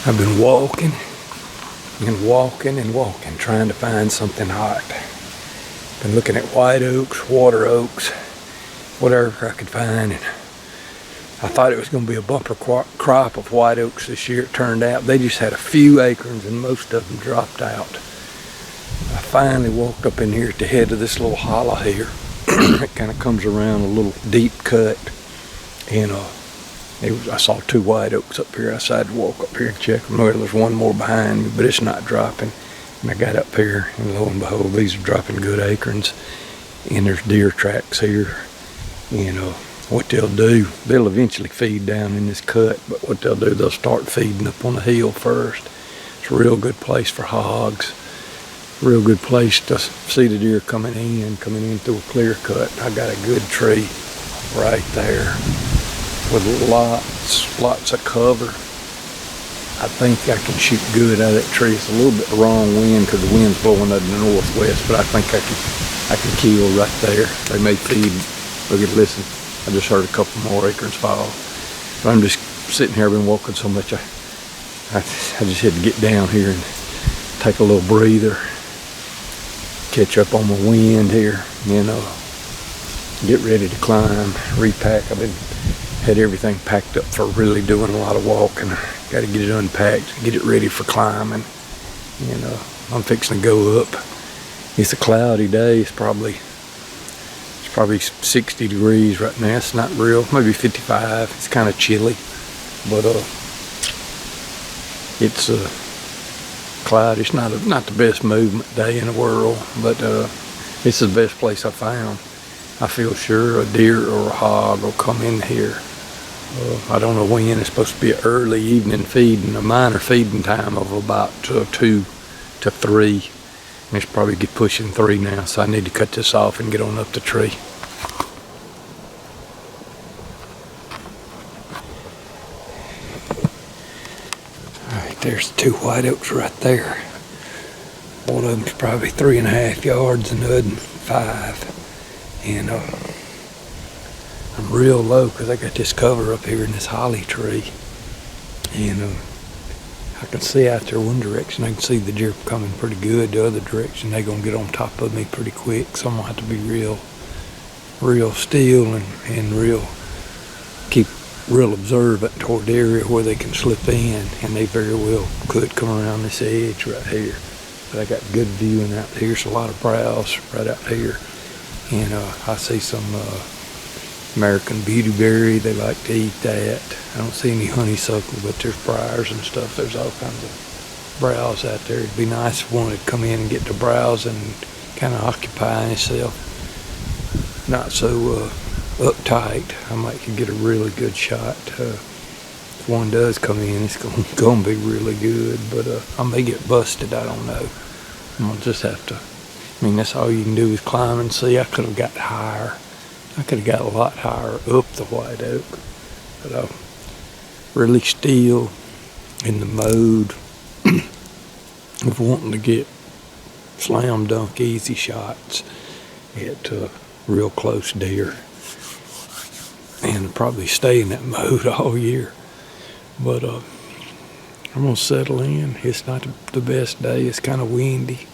I've been walking and walking and walking, trying to find something hot. Been looking at white oaks, water oaks, whatever I could find, and I thought it was going to be a bumper crop of white oaks this year. It turned out they just had a few acorns and most of them dropped out. I finally walked up in here at the head of this little hollow here. It kind of comes around a little deep cut, and I saw two white oaks up here. I decided to walk up here and check them. Well, there's one more behind me, but it's not dropping. And I got up here, and lo and behold, these are dropping good acorns. And there's deer tracks here. And what they'll do, they'll eventually feed down in this cut, but what they'll do, they'll start feeding up on the hill first. It's a real good place for hogs. Real good place to see the deer coming in through a clear cut. I got a good tree right there with lots of cover. I think I can shoot good out of that tree. It's a little bit the wrong wind because the wind's blowing out of the northwest, but I think I can kill right there. They may feed. Look at, listen, I just heard a couple more acorns fall. But I'm just sitting here, I've been walking so much, I just had to get down here and take a little breather, catch up on my wind here, get ready to climb, repack. Had everything packed up for really doing a lot of walking. Got to get it unpacked, get it ready for climbing. I'm fixing to go up. It's a cloudy day. It's probably 60 degrees right now. It's not real, maybe 55. It's kind of chilly, but it's cloudy. It's not the best movement day in the world, but it's the best place I found. I feel sure a deer or a hog will come in here. I don't know when. It's supposed to be an early evening feeding, a minor feeding time of about 2 to 3. And it's probably pushing 3 now, so I need to cut this off and get on up the tree. Alright, there's 2 white oaks right there. One of them's probably 3.5 yards and the other 5. And I'm real low because I got this cover up here in this holly tree. And I can see out there one direction. I can see the deer coming pretty good. The other direction, they're going to get on top of me pretty quick. So I'm going to have to be real still and keep real observant toward the area where they can slip in. And they very well could come around this edge right here. But I got good viewing out there. There's a lot of browse right out here. And I see some American beautyberry. They like to eat that. I don't see any honeysuckle, but there's briars and stuff. There's all kinds of browse out there. It'd be nice if one would come in and get to browse and kind of occupy himself. Not so uptight. I might could get a really good shot. If one does come in, it's going to be really good. But I may get busted. I don't know. I'm going to just have to. That's all you can do is climb and see. I could have got higher. I could have got a lot higher up the white oak. But I'm really still in the mode of wanting to get slam dunk easy shots at real close deer. And probably stay in that mode all year. But I'm going to settle in. It's not the best day. It's kind of windy.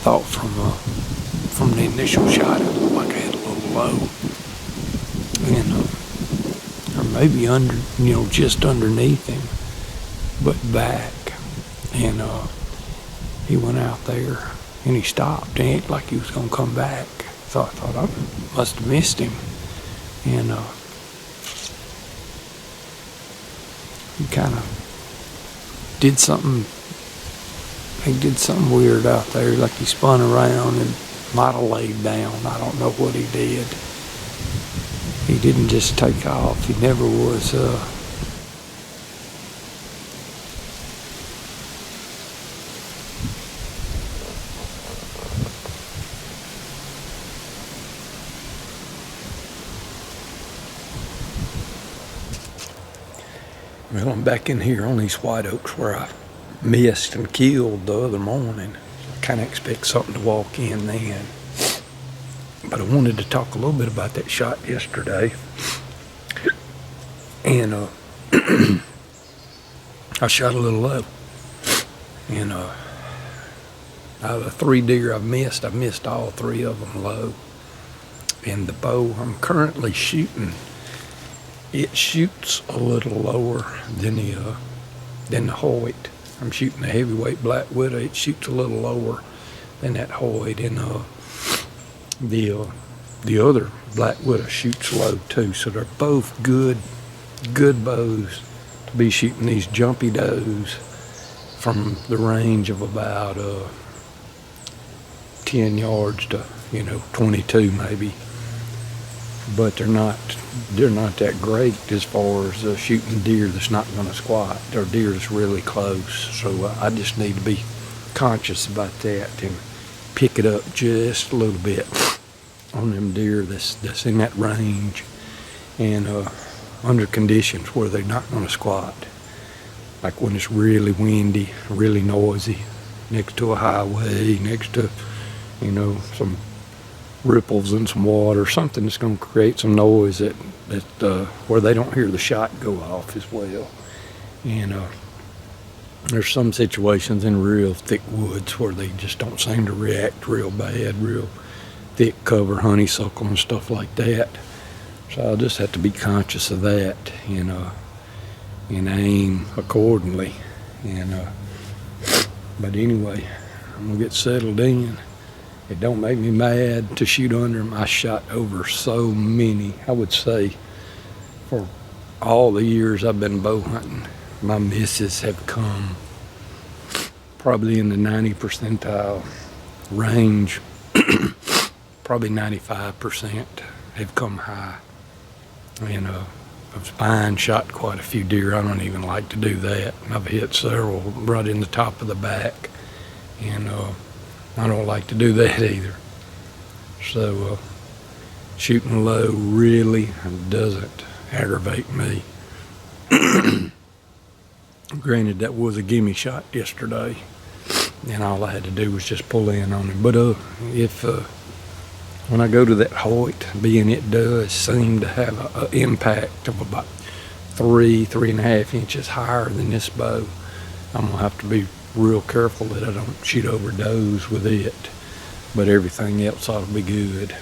thought from the initial shot, it looked like I had a little low, and or maybe under, just underneath him, but back, and he went out there and he stopped and acted like he was gonna come back. So I thought I must have missed him, and he kind of did something. He did something weird out there, like he spun around and might have laid down. I don't know what he did. He didn't just take off. He never was. Well, I'm back in here on these white oaks where I missed and killed the other morning. I kind of expect something to walk in then. But I wanted to talk a little bit about that shot yesterday. And I shot a little low. And out of the 3 deer I missed all 3 of them low. And the bow I'm currently shooting, it shoots a little lower than the Hoyt. I'm shooting a heavyweight Black Widow. It shoots a little lower than that Hoyt, and the other Black Widow shoots low too. So they're both good bows to be shooting these jumpy does from the range of about 10 yards to 22 maybe. But they're not that great as far as shooting deer that's not going to squat, or deer that's really close. So I just need to be conscious about that and pick it up just a little bit on them deer that's in that range, and under conditions where they're not going to squat, like when it's really windy, really noisy, next to a highway, next to some ripples in some water, something that's going to create some noise that where they don't hear the shot go off as well. And there's some situations in real thick woods where they just don't seem to react real bad, real thick cover, honeysuckle and stuff like that. So I'll just have to be conscious of that and aim accordingly. And but anyway, I'm gonna get settled in. It don't make me mad to shoot under them. I shot over so many. I would say for all the years I've been bow hunting, my misses have come probably in the 90 percentile range. Probably 95% have come high. And I've spine shot quite a few deer. I don't even like to do that. I've hit several right in the top of the back. And I don't like to do that either. So shooting low really doesn't aggravate me. Granted, that was a gimme shot yesterday, and all I had to do was just pull in on him. But if when I go to that Hoyt, being it does seem to have an impact of about 3.5 inches higher than this bow, I'm gonna have to be real careful that I don't shoot over does with it, but everything else ought to be good.